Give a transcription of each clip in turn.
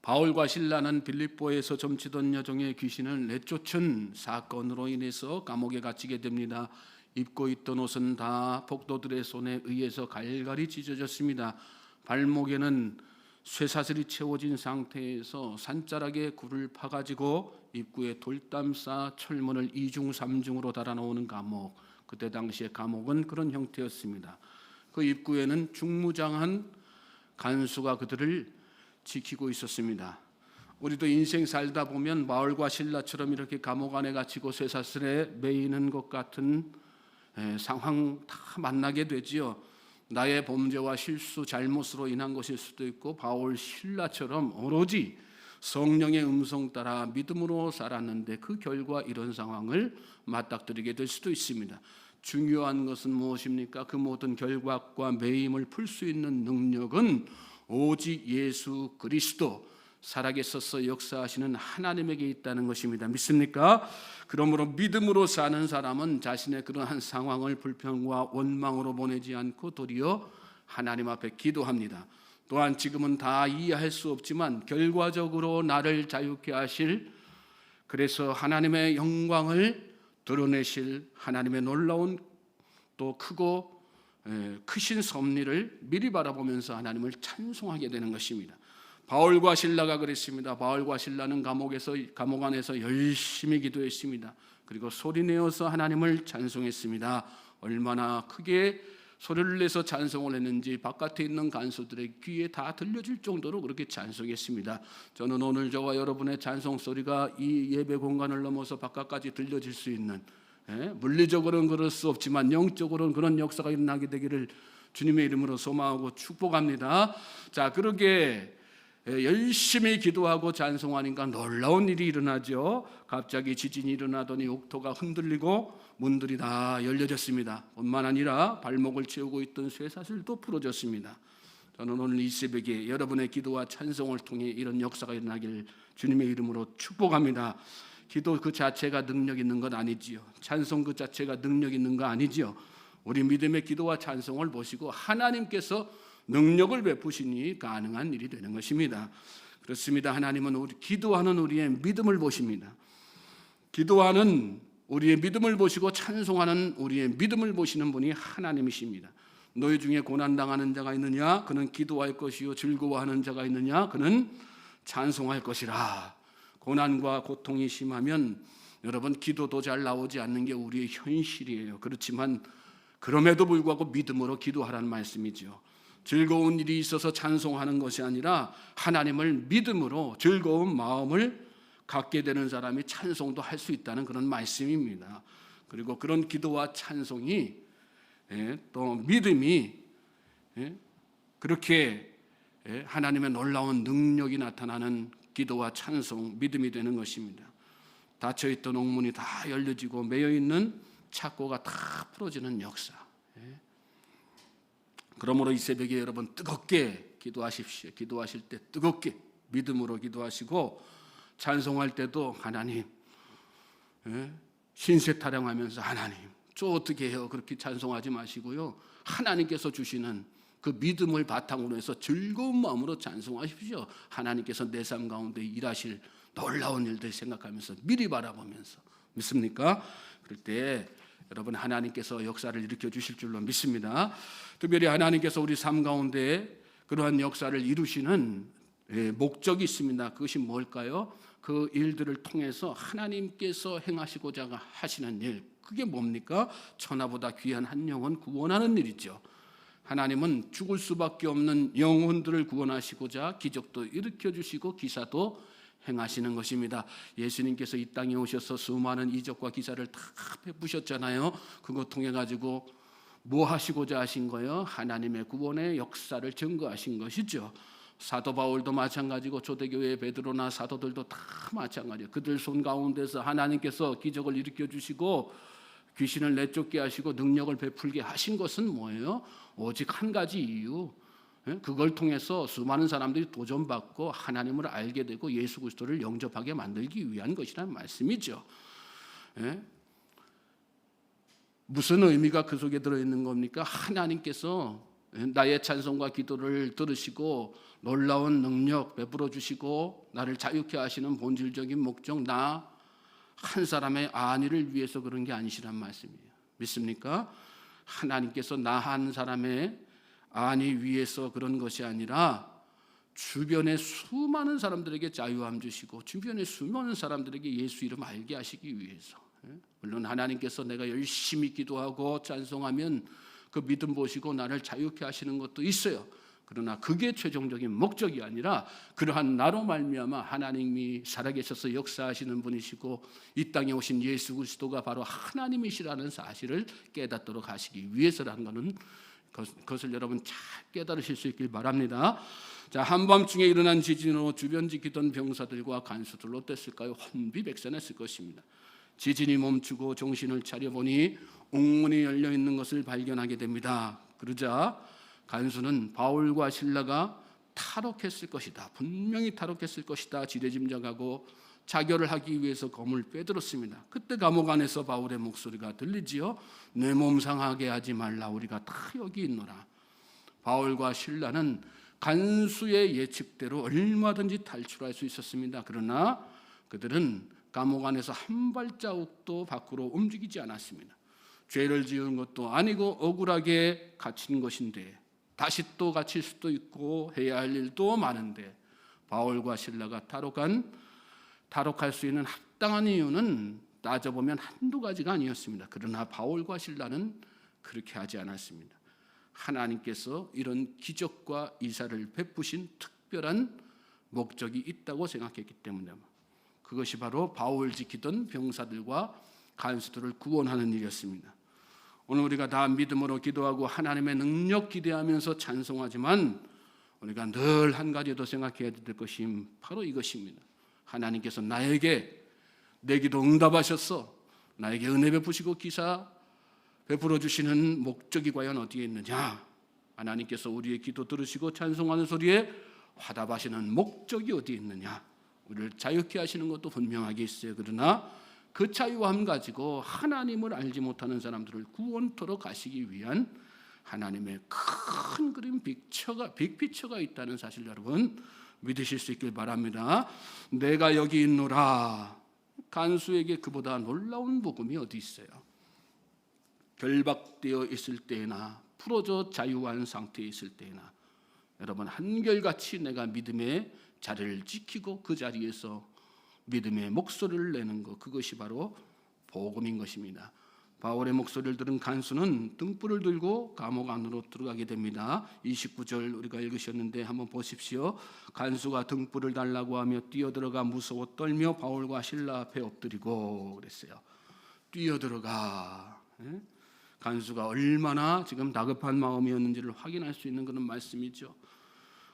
바울과 실라는 빌립보에서 점치던 여종의 귀신을 내쫓은 사건으로 인해서 감옥에 갇히게 됩니다. 입고 있던 옷은 다 폭도들의 손에 의해서 갈갈이 찢어졌습니다. 발목에는 쇠사슬이 채워진 상태에서 산자락에 굴을 파가지고 입구에 돌담 쌓아 철문을 2중 3중으로 달아놓는 감옥. 그때 당시의 감옥은 그런 형태였습니다. 그 입구에는 중무장한 간수가 그들을 지키고 있었습니다. 우리도 인생 살다 보면 바울과 실라처럼 이렇게 감옥 안에 갇히고 쇠사슬에 매이는 것 같은 상황 다 만나게 되지요. 나의 범죄와 실수, 잘못으로 인한 것일 수도 있고 바울, 실라처럼 오로지 성령의 음성 따라 믿음으로 살았는데 그 결과 이런 상황을 맞닥뜨리게 될 수도 있습니다. 중요한 것은 무엇입니까? 그 모든 결박과 매임을 풀 수 있는 능력은 오직 예수 그리스도 살아계셔서 역사하시는 하나님에게 있다는 것입니다. 믿습니까? 그러므로 믿음으로 사는 사람은 자신의 그러한 상황을 불평과 원망으로 보내지 않고 도리어 하나님 앞에 기도합니다. 또한 지금은 다 이해할 수 없지만 결과적으로 나를 자유케 하실, 그래서 하나님의 영광을 드러내실 하나님의 놀라운 또 크고 크신 섭리를 미리 바라보면서 하나님을 찬송하게 되는 것입니다. 바울과 실라가 그랬습니다. 바울과 실라는 감옥 안에서 열심히 기도했습니다. 그리고 소리내어서 하나님을 찬송했습니다. 얼마나 크게 소리를 내서 찬송을 했는지 바깥에 있는 간수들의 귀에 다 들려질 정도로 그렇게 찬송했습니다. 저는 오늘 저와 여러분의 찬송 소리가 이 예배 공간을 넘어서 바깥까지 들려질 수 있는, 물리적으로는 그럴 수 없지만 영적으로는 그런 역사가 일어나게 되기를 주님의 이름으로 소망하고 축복합니다. 자, 그러게 열심히 기도하고 찬송하니까 놀라운 일이 일어나죠. 갑자기 지진이 일어나더니 옥토가 흔들리고 문들이 다 열려졌습니다. 뿐만 아니라 발목을 채우고 있던 쇠사슬도 풀어졌습니다. 저는 오늘 이 새벽에 여러분의 기도와 찬송을 통해 이런 역사가 일어나기를 주님의 이름으로 축복합니다. 기도 그 자체가 능력 있는 것 아니지요. 찬송 그 자체가 능력 있는 거 아니지요. 우리 믿음의 기도와 찬송을 보시고 하나님께서 능력을 베푸시니 가능한 일이 되는 것입니다. 그렇습니다. 하나님은 기도하는 우리의 믿음을 보십니다. 기도하는 우리의 믿음을 보시고 찬송하는 우리의 믿음을 보시는 분이 하나님이십니다. 너희 중에 고난당하는 자가 있느냐? 그는 기도할 것이요. 즐거워하는 자가 있느냐? 그는 찬송할 것이라. 고난과 고통이 심하면 여러분 기도도 잘 나오지 않는 게 우리의 현실이에요. 그렇지만 그럼에도 불구하고 믿음으로 기도하라는 말씀이죠. 즐거운 일이 있어서 찬송하는 것이 아니라 하나님을 믿음으로 즐거운 마음을 갖게 되는 사람이 찬송도 할 수 있다는 그런 말씀입니다. 그리고 그런 기도와 찬송이 또 믿음이 그렇게 하나님의 놀라운 능력이 나타나는 기도와 찬송, 믿음이 되는 것입니다. 닫혀있던 옥문이 다 열려지고 매여있는 착고가 다 풀어지는 역사. 그러므로 이 새벽에 여러분 뜨겁게 기도하십시오. 기도하실 때 뜨겁게 믿음으로 기도하시고 찬송할 때도 하나님, 신세 타령하면서 하나님 저 어떻게 해요? 그렇게 찬송하지 마시고요. 하나님께서 주시는 그 믿음을 바탕으로 해서 즐거운 마음으로 찬송하십시오. 하나님께서 내 삶 가운데 일하실 놀라운 일들 생각하면서 미리 바라보면서. 믿습니까? 그럴 때 여러분 하나님께서 역사를 일으켜 주실 줄로 믿습니다. 특별히 하나님께서 우리 삶 가운데 그러한 역사를 이루시는 목적이 있습니다. 그것이 뭘까요? 그 일들을 통해서 하나님께서 행하시고자 하시는 일, 그게 뭡니까? 천하보다 귀한 한 영혼 구원하는 일이죠. 하나님은 죽을 수밖에 없는 영혼들을 구원하시고자 기적도 일으켜 주시고 기사도 행하시는 것입니다. 예수님께서 이 땅에 오셔서 수많은 이적과 기사를 다 베푸셨잖아요. 그거 통해 가지고 뭐 하시고자 하신 거예요? 하나님의 구원의 역사를 증거하신 것이죠. 사도 바울도 마찬가지고 초대교회의 베드로나 사도들도 다 마찬가지예요. 그들 손 가운데서 하나님께서 기적을 일으켜 주시고 귀신을 내쫓게 하시고 능력을 베풀게 하신 것은 뭐예요? 오직 한 가지 이유. 그걸 통해서 수많은 사람들이 도전받고 하나님을 알게 되고 예수 그리스도를 영접하게 만들기 위한 것이라는 말씀이죠. 무슨 의미가 그 속에 들어있는 겁니까? 하나님께서 나의 찬송과 기도를 들으시고 놀라운 능력 베풀어 주시고 나를 자유케 하시는 본질적인 목적, 나 한 사람의 안위를 위해서 그런 게 아니시란 말씀이에요. 믿습니까? 하나님께서 나 한 사람의 안위 위해서 그런 것이 아니라 주변의 수많은 사람들에게 자유함 주시고 주변의 수많은 사람들에게 예수 이름 알게 하시기 위해서. 물론 하나님께서 내가 열심히 기도하고 찬송하면 그 믿음 보시고 나를 자유케 하시는 것도 있어요. 그러나 그게 최종적인 목적이 아니라 그러한 나로 말미암아 하나님이 살아계셔서 역사하시는 분이시고 이 땅에 오신 예수 그리스도가 바로 하나님이시라는 사실을 깨닫도록 하시기 위해서라는 것은 그것을 여러분 잘 깨달으실 수 있길 바랍니다. 자, 한밤중에 일어난 지진으로 주변 지키던 병사들과 간수들 어땠을까요? 혼비백산했을 것입니다. 지진이 멈추고 정신을 차려보니 옥문이 열려 있는 것을 발견하게 됩니다. 그러자 간수는 바울과 실라가 탈옥했을 것이다, 분명히 탈옥했을 것이다 지레짐작하고 자결을 하기 위해서 검을 빼들었습니다. 그때 감옥 안에서 바울의 목소리가 들리지요. 내 몸 상하게 하지 말라, 우리가 다 여기 있노라. 바울과 실라는 간수의 예측대로 얼마든지 탈출할 수 있었습니다. 그러나 그들은 감옥 안에서 한 발자국도 밖으로 움직이지 않았습니다. 죄를 지은 것도 아니고 억울하게 갇힌 것인데 다시 또 갇힐 수도 있고 해야 할 일도 많은데 바울과 실라가 탈옥할 수 있는 합당한 이유는 따져보면 한두 가지가 아니었습니다. 그러나 바울과 실라는 그렇게 하지 않았습니다. 하나님께서 이런 기적과 이사를 베푸신 특별한 목적이 있다고 생각했기 때문에 그것이 바로 바울 지키던 병사들과 간수들을 구원하는 일이었습니다. 오늘 우리가 다 믿음으로 기도하고 하나님의 능력 기대하면서 찬송하지만 우리가 늘 한 가지 더 생각해야 될 것이 바로 이것입니다. 하나님께서 나에게 내 기도 응답하셨어, 나에게 은혜 베푸시고 기사 베풀어 주시는 목적이 과연 어디에 있느냐? 하나님께서 우리의 기도 들으시고 찬송하는 소리에 화답하시는 목적이 어디에 있느냐? 우리를 자유케 하시는 것도 분명하게 있어요. 그러나 그 자유함 가지고 하나님을 알지 못하는 사람들을 구원토록 가시기 위한 하나님의 큰 그림 빅피처가 있다는 사실 여러분 믿으실 수 있길 바랍니다. 내가 여기 있노라. 간수에게 그보다 놀라운 복음이 어디 있어요? 결박되어 있을 때나 풀어져 자유한 상태에 있을 때나 여러분 한결같이 내가 믿음의 자리를 지키고 그 자리에서 믿음의 목소리를 내는 것, 그것이 바로 복음인 것입니다. 바울의 목소리를 들은 간수는 등불을 들고 감옥 안으로 들어가게 됩니다. 29절 우리가 읽으셨는데 한번 보십시오. 간수가 등불을 달라고 하며 뛰어들어가 무서워 떨며 바울과 실라 앞에 엎드리고 그랬어요. 뛰어들어가. 간수가 얼마나 지금 다급한 마음이었는지를 확인할 수 있는 그런 말씀이죠.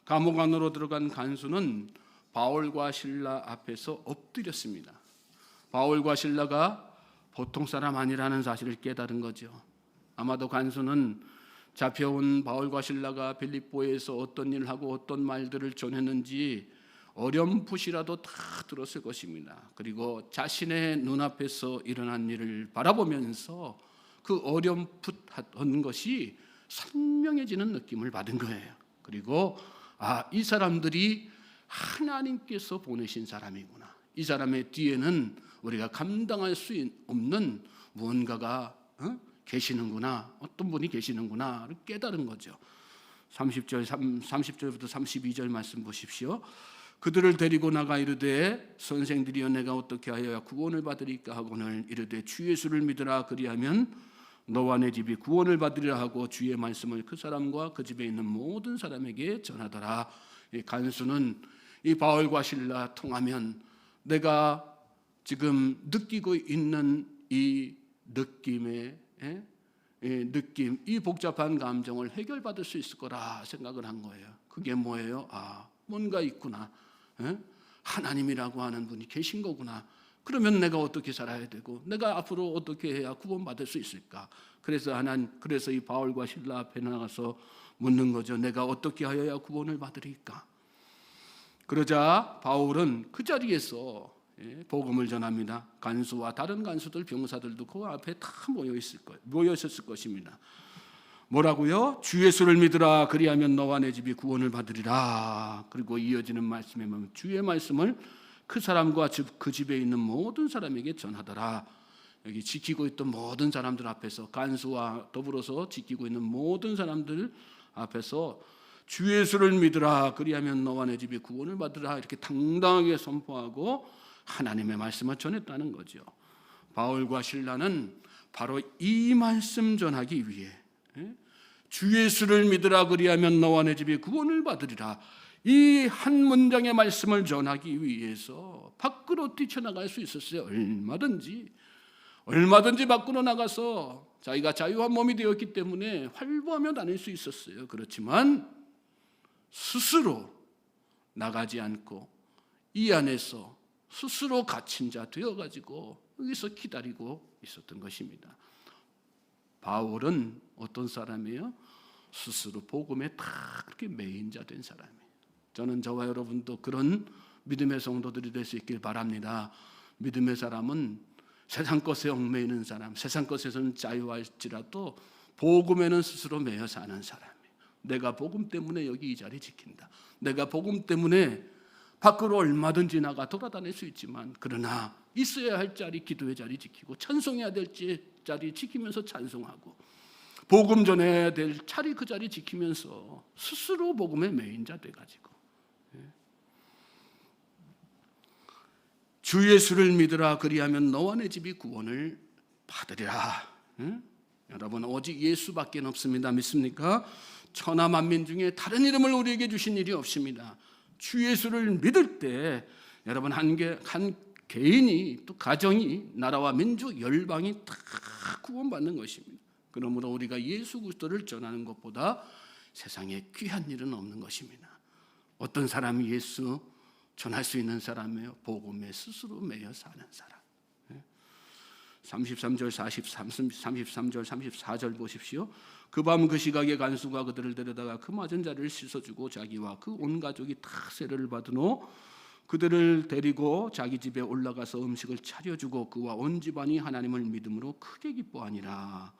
감옥 안으로 들어간 간수는 바울과 실라 앞에서 엎드렸습니다. 바울과 실라가 보통 사람 아니라는 사실을 깨달은 거죠. 아마도 간수는 잡혀온 바울과 실라가 빌립보에서 어떤 일을 하고 어떤 말들을 전했는지 어렴풋이라도 다 들었을 것입니다. 그리고 자신의 눈앞에서 일어난 일을 바라보면서 그 어렴풋한 것이 선명해지는 느낌을 받은 거예요. 그리고 이 사람들이 하나님께서 보내신 사람이구나. 이 사람의 뒤에는 우리가 감당할 수 없는 무언가가 계시는구나. 어떤 분이 계시는구나를 깨달은 거죠. 30절부터 32절 말씀 보십시오. 그들을 데리고 나가 이르되 선생들이여 내가 어떻게 하여야 구원을 받으리까 하고는 이르되 주 예수를 믿으라 그리하면 너와 내 집이 구원을 받으리라 하고 주의 말씀을 그 사람과 그 집에 있는 모든 사람에게 전하더라. 이 간수는 이 바울과 실라 통하면 내가 지금 느끼고 있는 이 느낌의 느낌, 이 복잡한 감정을 해결받을 수 있을 거라 생각을 한 거예요. 그게 뭐예요? 뭔가 있구나. 하나님이라고 하는 분이 계신 거구나. 그러면 내가 어떻게 살아야 되고 내가 앞으로 어떻게 해야 구원받을 수 있을까? 그래서 이 바울과 실라 앞에 나가서 묻는 거죠. 내가 어떻게 하여야 구원을 받으리까? 그러자 바울은 그 자리에서 복음을 전합니다. 간수와 다른 간수들, 병사들도 그 앞에 다 모여 있었을 것입니다. 뭐라고요? 주 예수를 믿으라. 그리하면 너와 내 집이 구원을 받으리라. 그리고 이어지는 말씀에 보면 주의 말씀을 그 사람과 그 집에 있는 모든 사람에게 전하더라. 여기 지키고 있던 모든 사람들 앞에서, 간수와 더불어서 지키고 있는 모든 사람들 앞에서 주 예수를 믿으라. 그리하면 너와 내 집이 구원을 받으라. 이렇게 당당하게 선포하고 하나님의 말씀을 전했다는 거죠. 바울과 실라는 바로 이 말씀 전하기 위해 주 예수를 믿으라. 그리하면 너와 내 집이 구원을 받으리라. 이 한 문장의 말씀을 전하기 위해서 밖으로 뛰쳐나갈 수 있었어요. 얼마든지 밖으로 나가서 자기가 자유한 몸이 되었기 때문에 활보하며 다닐 수 있었어요. 그렇지만 스스로 나가지 않고 이 안에서 스스로 갇힌 자 되어가지고 여기서 기다리고 있었던 것입니다. 바울은 어떤 사람이에요? 스스로 복음에 다 그렇게 매인 자 된 사람이에요. 저는 저와 여러분도 그런 믿음의 성도들이 될 수 있길 바랍니다. 믿음의 사람은 세상 것에 얽매이는 사람, 세상 것에서는 자유할지라도 복음에는 스스로 매여 사는 사람이에요. 내가 복음 때문에 여기 이 자리 지킨다. 내가 복음 때문에 밖으로 얼마든지 나가 돌아다닐 수 있지만, 그러나 있어야 할 자리, 기도의 자리 지키고 찬송해야 될 자리 지키면서 찬송하고, 복음 전해야 될 자리 그 자리 지키면서 스스로 복음의 매인 자 돼가지고 주 예수를 믿으라. 그리하면 너와 내 집이 구원을 받으리라. 여러분, 오직 예수밖에 없습니다. 믿습니까? 천하 만민 중에 다른 이름을 우리에게 주신 일이 없습니다. 주 예수를 믿을 때 여러분 한 개인이, 또 가정이, 나라와 민족, 열방이 다 구원받는 것입니다. 그러므로 우리가 예수 그리스도를 전하는 것보다 세상에 귀한 일은 없는 것입니다. 어떤 사람이 예수 전할 수 있는 사람이에요? 복음에 스스로 매여 사는 사람. 33절, 33절, 34절 보십시오. 그 밤 그 시각에 간수가 그들을 데려다가 그 맞은 자를 씻어주고 자기와 그 온 가족이 다 세례를 받은 후 그들을 데리고 자기 집에 올라가서 음식을 차려주고 그와 온 집안이 하나님을 믿음으로 크게 기뻐하니라.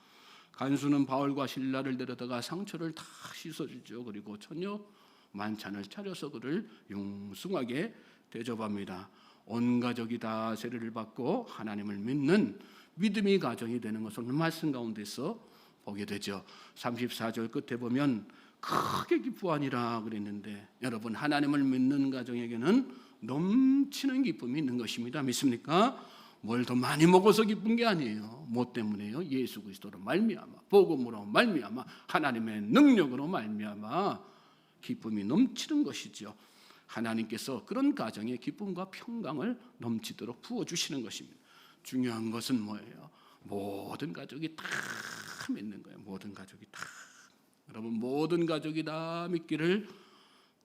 간수는 바울과 실라를 데려다가 상처를 다 씻어주죠. 그리고 저녁 만찬을 차려서 그를 융숭하게 대접합니다. 온 가족이 다 세례를 받고 하나님을 믿는 믿음의 가정이 되는 것을 말씀 가운데서 보게 되죠. 34절 끝에 보면 크게 기뻐하니라 그랬는데, 여러분, 하나님을 믿는 가정에게는 넘치는 기쁨이 있는 것입니다. 믿습니까? 뭘 더 많이 먹어서 기쁜 게 아니에요. 뭐 때문에요? 예수 그리스도로 말미암아, 복음으로 말미암아, 하나님의 능력으로 말미암아 기쁨이 넘치는 것이죠. 하나님께서 그런 가정에 기쁨과 평강을 넘치도록 부어주시는 것입니다. 중요한 것은 뭐예요? 모든 가족이 다 믿는 거예요. 모든 가족이 다. 여러분, 모든 가족이 다 믿기를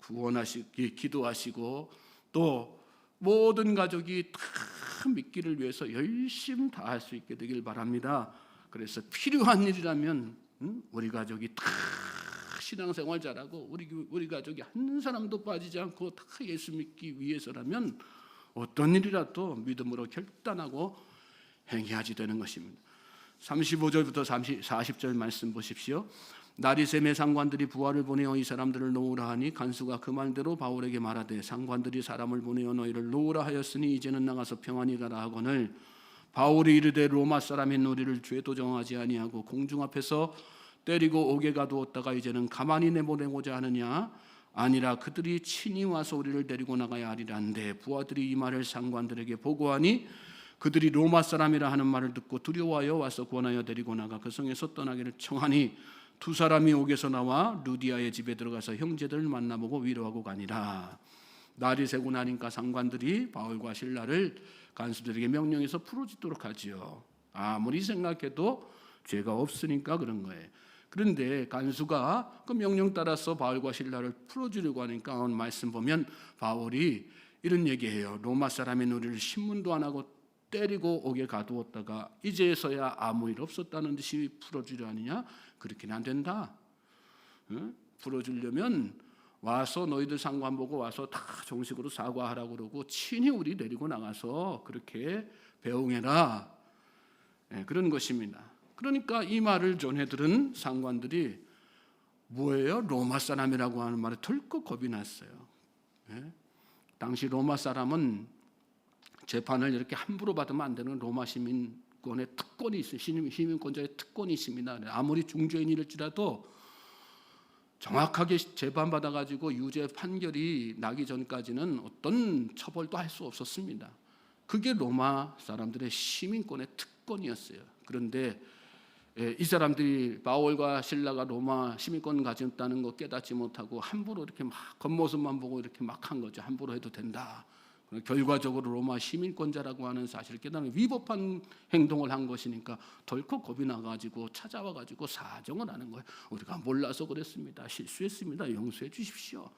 구원하시기 기도하시고, 또 모든 가족이 다 믿기를 위해서 열심히 다 할 수 있게 되길 바랍니다. 그래서 필요한 일이라면 우리 가족이 다 신앙생활 잘하고 우리 가족이 한 사람도 빠지지 않고 다 예수 믿기 위해서라면 어떤 일이라도 믿음으로 결단하고 행해야지 되는 것입니다. 35절부터 40절 말씀 보십시오. 날이 새매 상관들이 부하를 보내어 이 사람들을 놓으라 하니 간수가 그 말대로 바울에게 말하되 상관들이 사람을 보내어 너희를 놓으라 하였으니 이제는 나가서 평안히 가라 하거늘 바울이 이르되 로마 사람인 우리를 죄도 정하지 아니하고 공중 앞에서 때리고 옥에 가두었다가 이제는 가만히 내보내고자 하느냐? 아니라 그들이 친히 와서 우리를 데리고 나가야 하리란데 부하들이 이 말을 상관들에게 보고하니 그들이 로마 사람이라 하는 말을 듣고 두려워하여 와서 권하여 데리고 나가 그 성에서 떠나기를 청하니 두 사람이 옥에서 나와 루디아의 집에 들어가서 형제들을 만나보고 위로하고 가니라. 날이 새고 나니까 상관들이 바울과 실라를 간수들에게 명령해서 풀어주도록 하지요. 아무리 생각해도 죄가 없으니까 그런 거예요. 그런데 간수가 그 명령 따라서 바울과 실라를 풀어주려고 하니까 오늘 말씀 보면 바울이 이런 얘기해요. 로마 사람인 우리를 신문도 안 하고 때리고 옥에 가두었다가 이제서야 아무 일 없었다는 듯이 풀어주려 하느냐? 그렇게는 안 된다. 풀어주려면 와서 너희들 상관 보고 와서 다 정식으로 사과하라고 그러고 친히 우리 데리고 나가서 그렇게 배웅해라. 그런 것입니다. 그러니까 이 말을 전해 들은 상관들이 뭐예요? 로마 사람이라고 하는 말에 덜컥 겁이 났어요. 예? 당시 로마 사람은 재판을 이렇게 함부로 받으면 안 되는 로마 시민권의 특권이 있어요. 시민권자의 특권이 있습니다. 아무리 중죄인일지라도 정확하게 재판받아가지고 유죄 판결이 나기 전까지는 어떤 처벌도 할 수 없었습니다. 그게 로마 사람들의 시민권의 특권이었어요. 그런데 이 사람들이 바울과 실라가 로마 시민권 가졌다는 거 깨닫지 못하고 함부로 이렇게 막 겉모습만 보고 이렇게 막 한 거죠. 함부로 해도 된다. 결과적으로 로마 시민권자라고 하는 사실을 깨닫는 위법한 행동을 한 것이니까 덜컥 겁이 나가지고 찾아와가지고 사정을 하는 거예요. 우리가 몰라서 그랬습니다. 실수했습니다. 용서해 주십시오.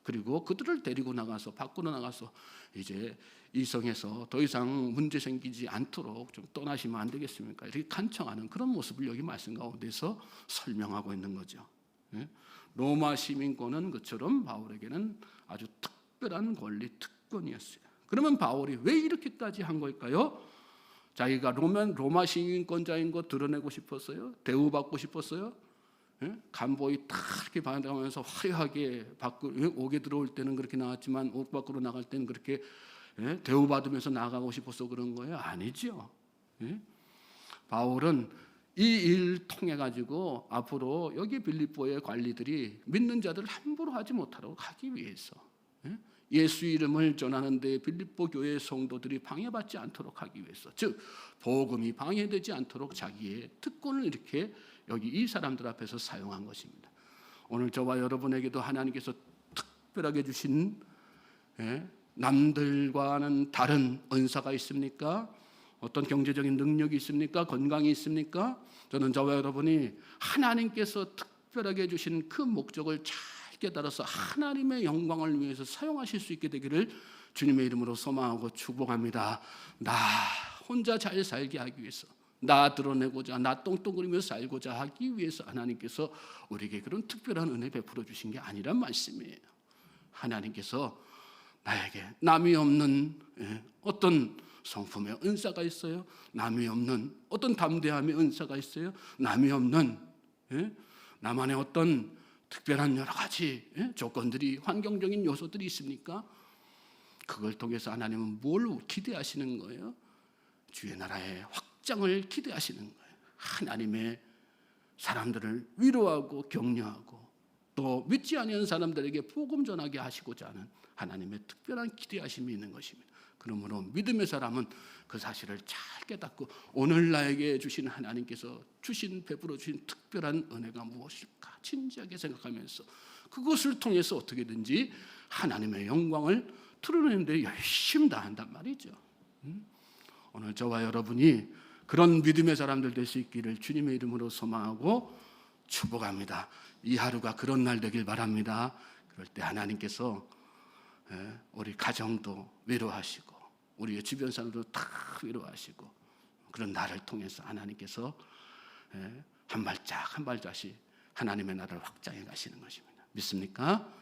그리고 그들을 데리고 나가서 밖으로 나가서 이제 이 성에서 더 이상 문제 생기지 않도록 좀 떠나시면 안 되겠습니까? 이렇게 간청하는 그런 모습을 여기 말씀 가운데서 설명하고 있는 거죠. 로마 시민권은 그처럼 바울에게는 아주 특별한 권리, 특권이었어요. 그러면 바울이 왜 이렇게까지 한 걸까요? 자기가 로마 시민권자인 거 드러내고 싶었어요? 대우받고 싶었어요? 간보이 딱 이렇게 반응하면서 화려하게 옥에 들어올 때는 그렇게 나왔지만 옥 밖으로 나갈 때는 그렇게 대우받으면서 나가고 싶어서 그런 거예요? 아니죠. 바울은 이 일 통해 가지고 앞으로 여기 빌립보의 관리들이 믿는 자들을 함부로 하지 못하도록 하기 위해서 예수 이름을 전하는데 빌립보 교회 성도들이 방해받지 않도록 하기 위해서, 즉 복음이 방해되지 않도록 자기의 특권을 이렇게 여기 이 사람들 앞에서 사용한 것입니다. 오늘 저와 여러분에게도 하나님께서 특별하게 주신 남들과는 다른 은사가 있습니까? 어떤 경제적인 능력이 있습니까? 건강이 있습니까? 저는 저와 여러분이 하나님께서 특별하게 주신 그 목적을 잘 깨달아서 하나님의 영광을 위해서 사용하실 수 있게 되기를 주님의 이름으로 소망하고 축복합니다. 나 혼자 잘 살게 하기 위해서, 나 드러내고자, 나 똥똥거리며 살고자 하기 위해서 하나님께서 우리에게 그런 특별한 은혜 베풀어 주신 게 아니란 말씀이에요. 하나님께서 나에게 남이 없는 어떤 성품의 은사가 있어요. 남이 없는 어떤 담대함의 은사가 있어요. 남이 없는 나만의 어떤 특별한 여러 가지 조건들이, 환경적인 요소들이 있습니까? 그걸 통해서 하나님은 뭘 기대하시는 거예요? 주의 나라의 확장을 기대하시는 거예요. 하나님의 사람들을 위로하고 격려하고 또 믿지 아니하는 사람들에게 복음 전하게 하시고자 하는 하나님의 특별한 기대하심이 있는 것입니다. 그러므로 믿음의 사람은 그 사실을 잘 깨닫고 오늘 나에게 주신 하나님께서 베풀어 주신 특별한 은혜가 무엇일까 진지하게 생각하면서 그것을 통해서 어떻게든지 하나님의 영광을 드러내는 데 열심히 다한단 말이죠. 오늘 저와 여러분이 그런 믿음의 사람들 될 수 있기를 주님의 이름으로 소망하고 축복합니다. 이 하루가 그런 날 되길 바랍니다. 그럴 때 하나님께서 우리 가정도 위로하시고 우리의 주변 사람도 다 위로하시고 그런 나를 통해서 하나님께서 한 발짝 한 발짝씩 하나님의 나라를 확장해 가시는 것입니다. 믿습니까?